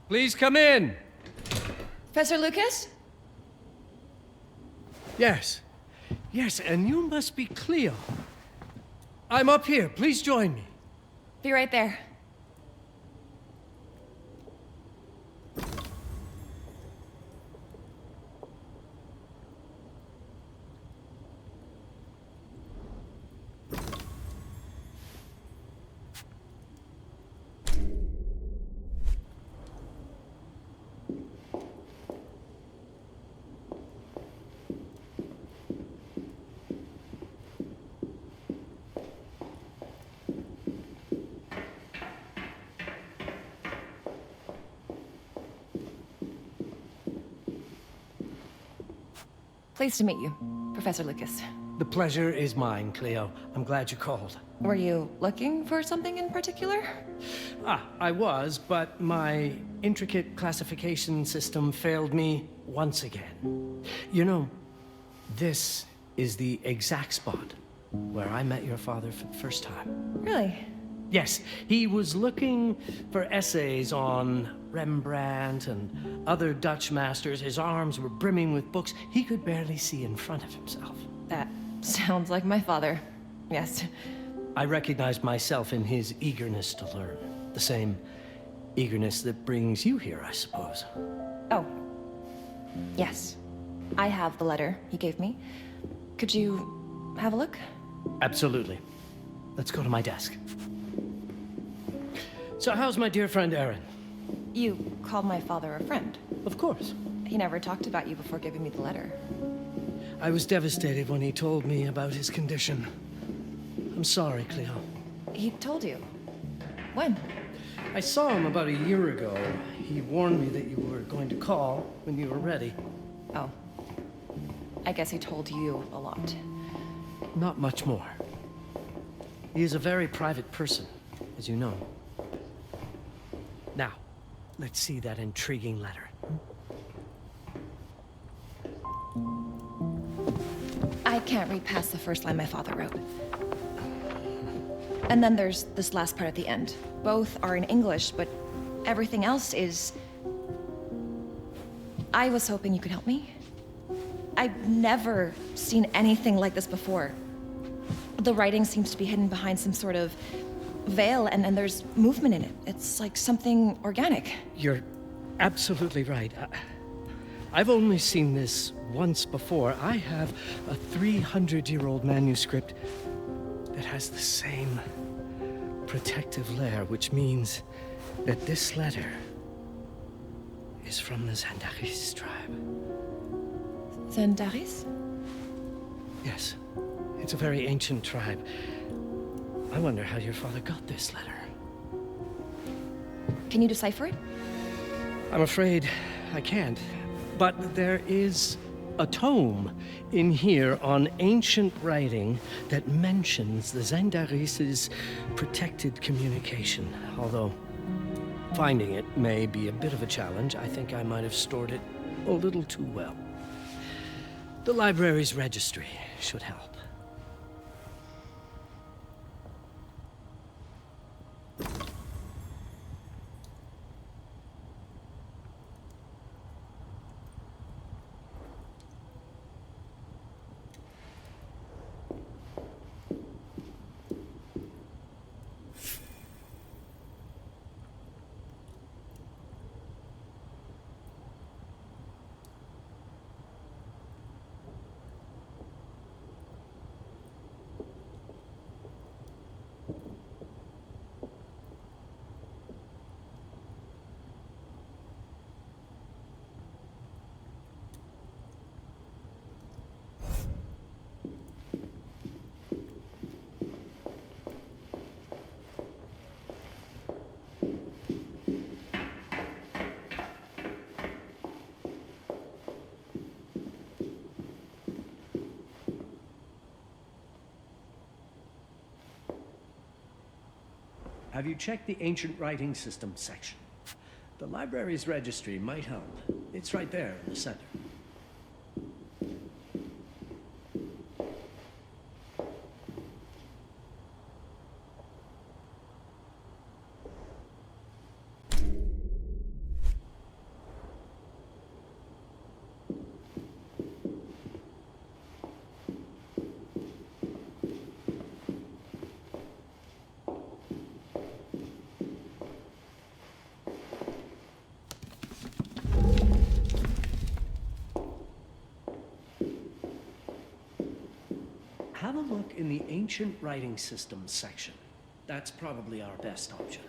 Please come in. Professor Lucas? Yes. Yes, and you must be Cleo. I'm up here. Please join me. Be right there. Pleased to meet you, Professor Lucas. The pleasure is mine, Cleo. I'm glad you called. Were you looking for something in particular? I was, but my intricate classification system failed me once again. You know, this is the exact spot where I met your father for the first time. Really? Yes, he was looking for essays on Rembrandt and other Dutch masters. His arms were brimming with books. He could barely see in front of himself. That sounds like my father. Yes. I recognized myself in his eagerness to learn. The same eagerness that brings you here, I suppose. Oh. Yes. I have the letter he gave me. Could you have a look? Absolutely. Let's go to my desk. So how's my dear friend Aaron? You called my father a friend. Of course. He never talked about you before giving me the letter. I was devastated when he told me about his condition. I'm sorry, Cleo. He told you? When? I saw him about a year ago. He warned me that you were going to call when you were ready. Oh. I guess he told you a lot. Not much more. He is a very private person, as you know. Now, let's see that intriguing letter. I can't read past the first line my father wrote. And then there's this last part at the end. Both are in English, but everything else is... I was hoping you could help me. I've never seen anything like this before. The writing seems to be hidden behind some sort of veil, and there's movement in it. It's like something organic. You're absolutely right. I've only seen this once before. I have a 300-year-old manuscript that has the same protective layer, which means that this letter is from the Zandaris tribe. Zandaris? Yes. It's a very ancient tribe. I wonder how your father got this letter. Can you decipher it? I'm afraid I can't. But there is a tome in here on ancient writing that mentions the Zandaris' protected communication. Although finding it may be a bit of a challenge. I think I might have stored it a little too well. The library's registry should help. Have you checked the ancient writing system section? The library's registry might help. It's right there in the center. have a look in the ancient writing systems section. That's probably our best option.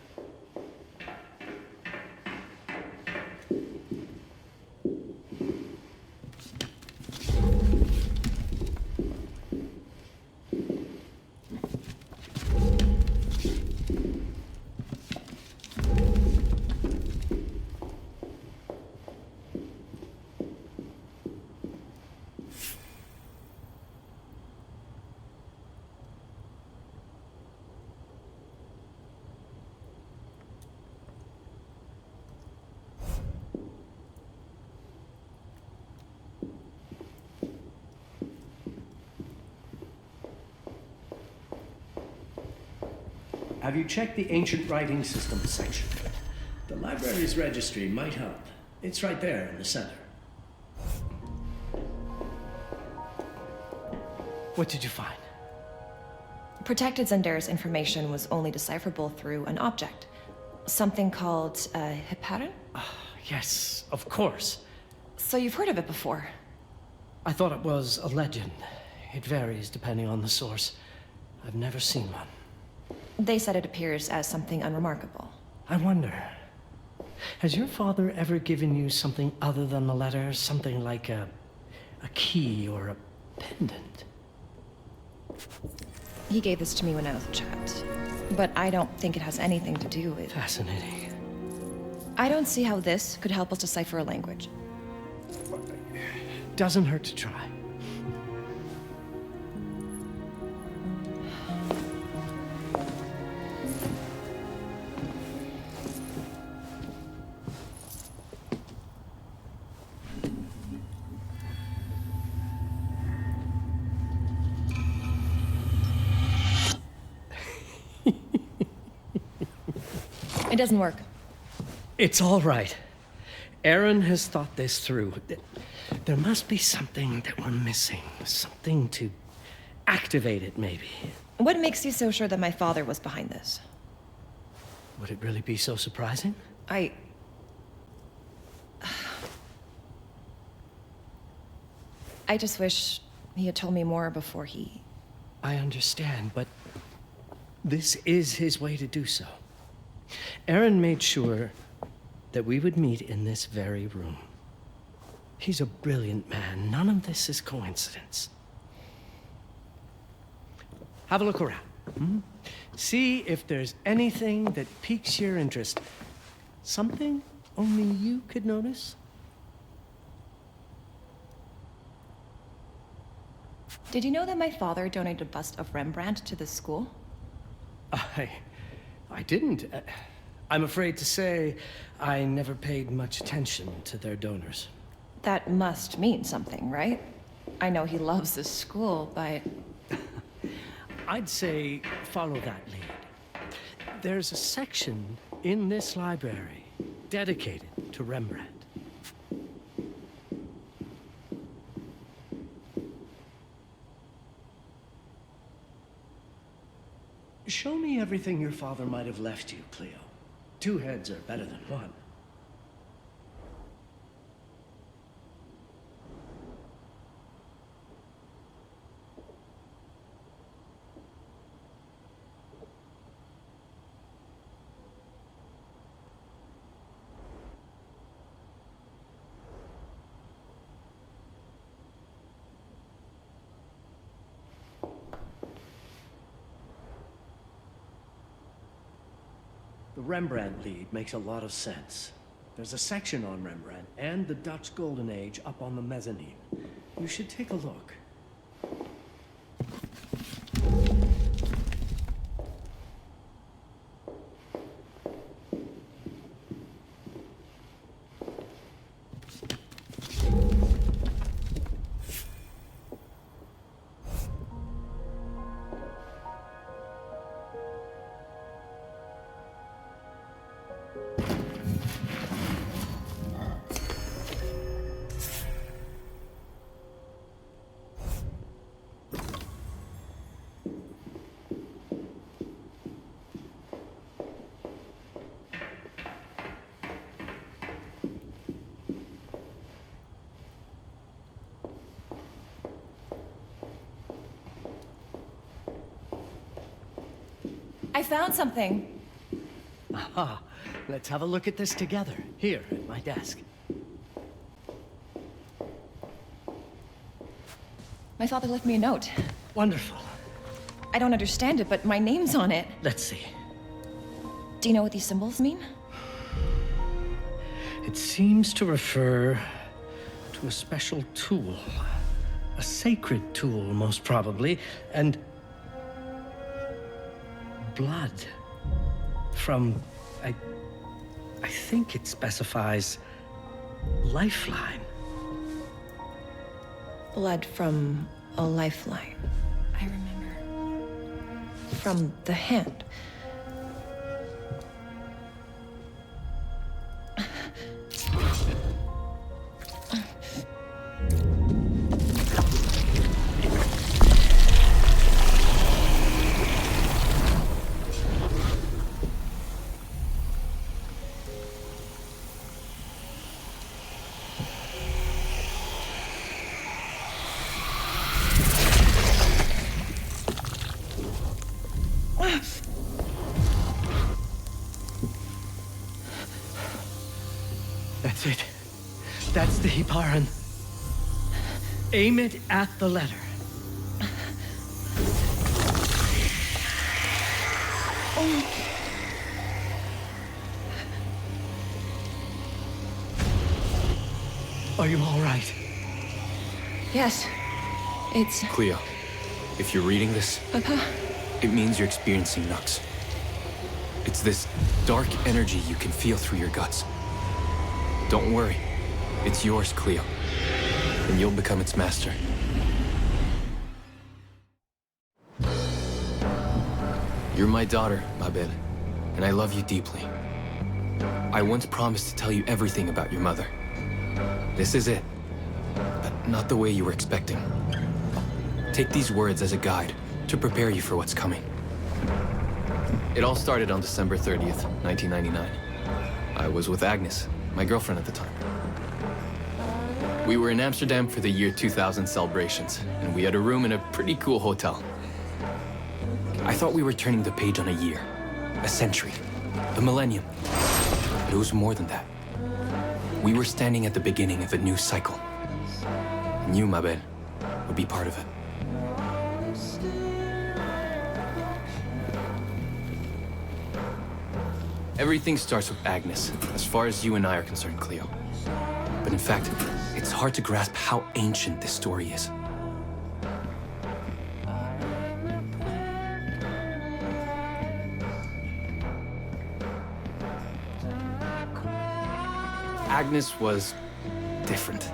Have you checked the ancient writing systems section? The library's registry might help. It's right there in the center. What did you find? Protected Zendara's information was only decipherable through an object. Something called a heparin? Yes, of course. So you've heard of it before? I thought it was a legend. It varies depending on the source. I've never seen one. They said it appears as something unremarkable. I wonder, has your father ever given you something other than the letter? Something like a key or a pendant? He gave this to me when I was a child. But I don't think it has anything to do with... Fascinating. I don't see how this could help us decipher a language. Doesn't hurt to try. It doesn't work. It's all right. Aaron has thought this through. There must be something that we're missing. Something to activate it, maybe. What makes you so sure that my father was behind this? Would it really be so surprising? I just wish he had told me more before he... I understand, but this is his way to do so. Aaron made sure that we would meet in this very room. He's a brilliant man. None of this is coincidence. Have a look around. See if there's anything that piques your interest. Something only you could notice? Did you know that my father donated a bust of Rembrandt to this school? I didn't. I'm afraid to say I never paid much attention to their donors. That must mean something, right? I know he loves this school, but... I'd say follow that lead. There's a section in this library dedicated to Rembrandt. Show me everything your father might have left you, Cleo. 2 heads are better than 1. The Rembrandt lead makes a lot of sense. There's a section on Rembrandt and the Dutch Golden Age up on the mezzanine. You should take a look. I found something. Aha. Let's have a look at this together, here at my desk. My father left me a note. Wonderful. I don't understand it, but my name's on it. Let's see. Do you know what these symbols mean? It seems to refer to a special tool. A sacred tool, most probably, and blood from, I think it specifies lifeline. Blood from a lifeline. I remember. From the hand. That's it. That's the Hiparan. Aim it at the letter. Are you all right? Yes. It's... Cleo, if you're reading this, Papa? it means you're experiencing Nux. It's this dark energy you can feel through your guts. Don't worry. It's yours, Cleo. And you'll become its master. You're my daughter, ma belle, and I love you deeply. I once promised to tell you everything about your mother. This is it, but not the way you were expecting. Take these words as a guide to prepare you for what's coming. It all started on December 30th, 1999. I was with Agnes, my girlfriend at the time. We were in Amsterdam for the year 2000 celebrations, and we had a room in a pretty cool hotel. I thought we were turning the page on a year, a century, a millennium. But it was more than that. We were standing at the beginning of a new cycle. And you, ma belle, would be part of it. Everything starts with Agnes, as far as you and I are concerned, Cleo. But in fact, it's hard to grasp how ancient this story is. Agnes was different.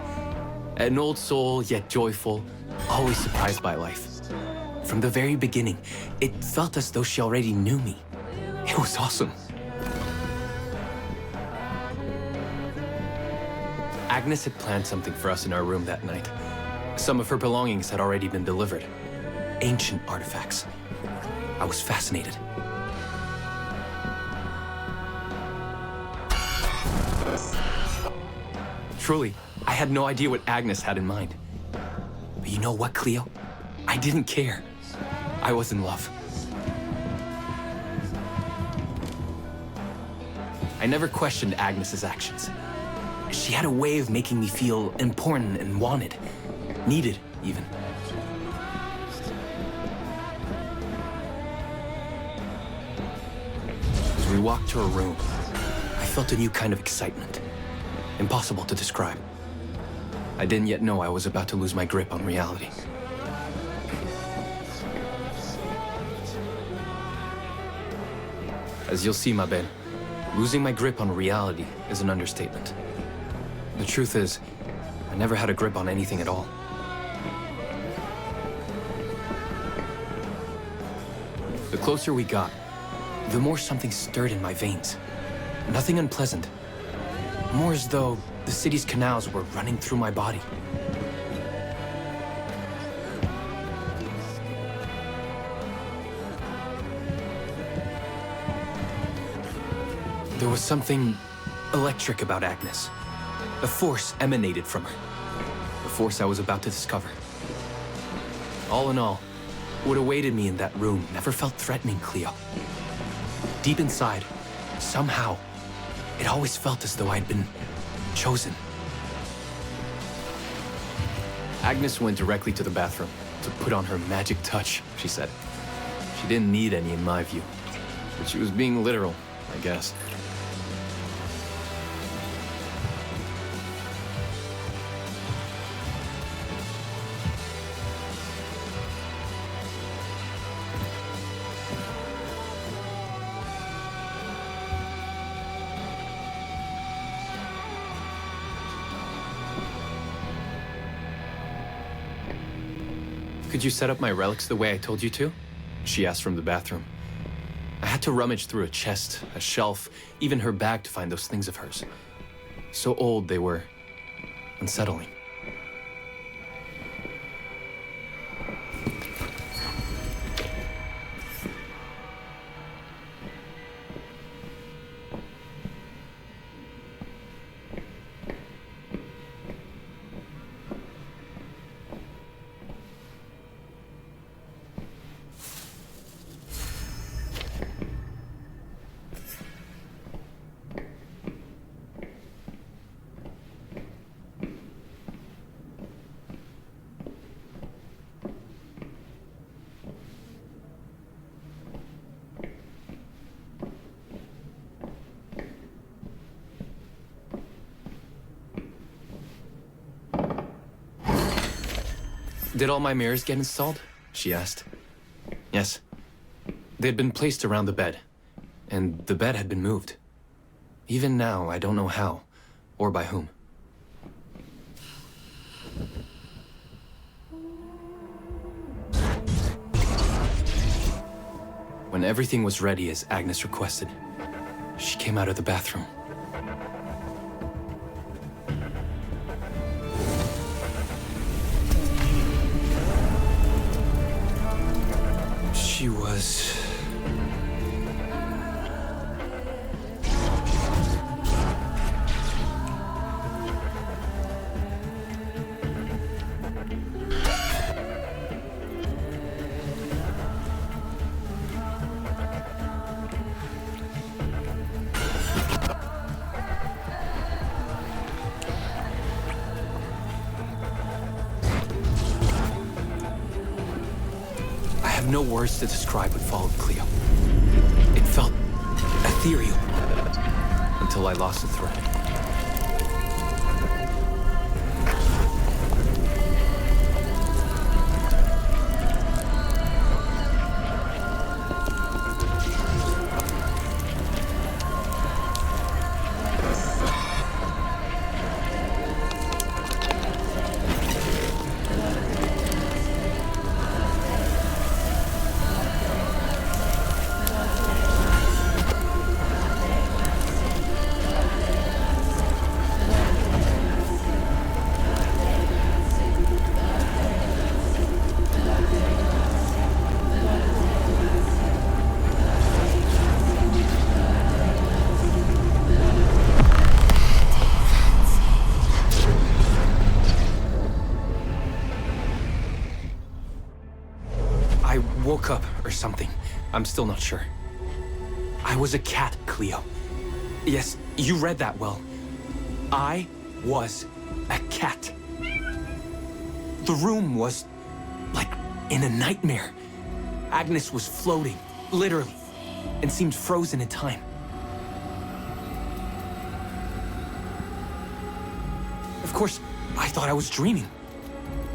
An old soul, yet joyful, always surprised by life. From the very beginning, it felt as though she already knew me. It was awesome. Agnes had planned something for us in our room that night. Some of her belongings had already been delivered. Ancient artifacts. I was fascinated. Truly, I had no idea what Agnes had in mind. But you know what, Cleo? I didn't care. I was in love. I never questioned Agnes's actions. She had a way of making me feel important and wanted. Needed, even. As we walked to her room, I felt a new kind of excitement. Impossible to describe. I didn't yet know I was about to lose my grip on reality. As you'll see, ma belle, losing my grip on reality is an understatement. The truth is, I never had a grip on anything at all. The closer we got, the more something stirred in my veins. Nothing unpleasant. More as though the city's canals were running through my body. There was something electric about Agnes. A force emanated from her. The force I was about to discover. All in all, what awaited me in that room never felt threatening, Cleo. deep inside, somehow, it always felt as though I'd been chosen. Agnes went directly to the bathroom to put on her magic touch, she said. She didn't need any in my view, but she was being literal, I guess. Could you set up my relics the way I told you to? She asked from the bathroom. I had to rummage through a chest, a shelf, even her bag to find those things of hers. So old they were unsettling. Did all my mirrors get installed? She asked. Yes. They had been placed around the bed, and the bed had been moved. Even now, I don't know how, or by whom. When everything was ready as Agnes requested, she came out of the bathroom. She was... no words to describe what followed, Cleo. It felt ethereal until I lost the thread. Woke up or something. I'm still not sure. I was a cat, Cleo. Yes, you read that well. I was a cat. The room was like in a nightmare. Agnes was floating, literally, and seemed frozen in time. Of course, I thought I was dreaming,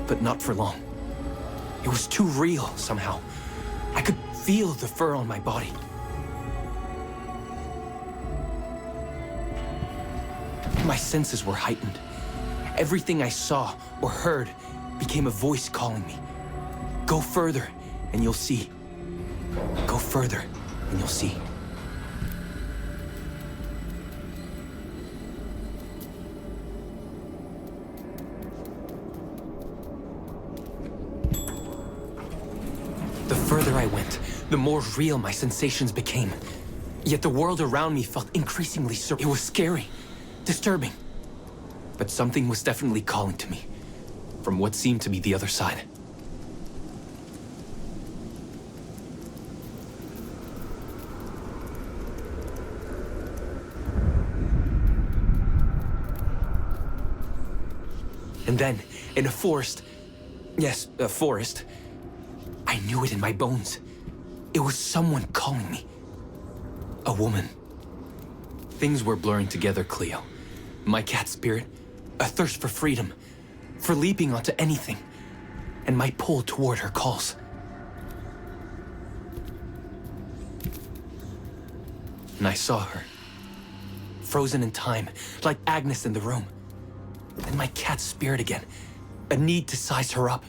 but not for long. It was too real somehow. I could feel the fur on my body. My senses were heightened. Everything I saw or heard became a voice calling me. Go further and you'll see. Go further and you'll see. The further I went, the more real my sensations became. Yet the world around me felt increasingly surreal. It was scary, disturbing. But something was definitely calling to me, from what seemed to be the other side. And then, in a forest, yes, a forest, I knew it in my bones. It was someone calling me. A woman. Things were blurring together, Cleo. My cat spirit, a thirst for freedom, for leaping onto anything, and my pull toward her calls. And I saw her, frozen in time, like Agnes in the room. And my cat spirit again, a need to size her up.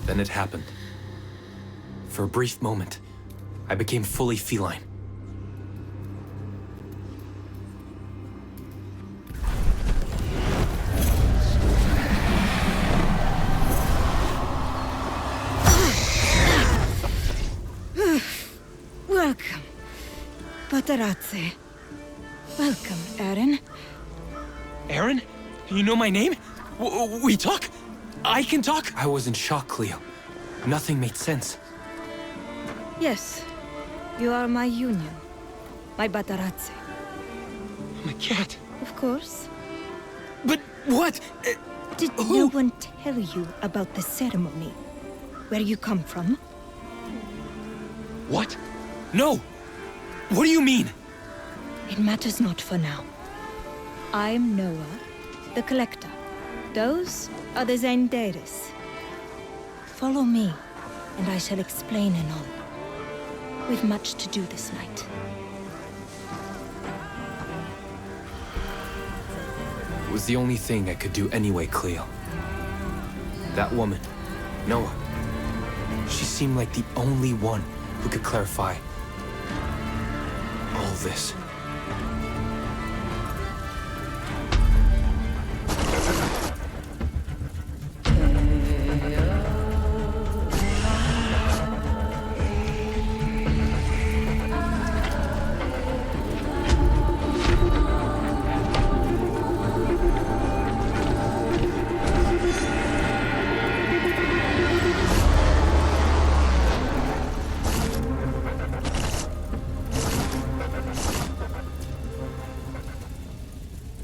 Then it happened. For a brief moment, I became fully feline. Welcome, Patarazzi. Welcome, Aaron. Aaron? You know my name? We talk? I can talk? I was in shock, Cleo. Nothing made sense. Yes, you are my union, my Patarazzi. My cat. Of course. But what? Did no one tell you about the ceremony? Where you come from? What? No! What do you mean? It matters not for now. I'm Noah, the Collector. Those are the Zendaris. Follow me, and I shall explain anon. We've much to do this night. It was the only thing I could do anyway, Cleo. That woman, Noah, she seemed like the only one who could clarify all this.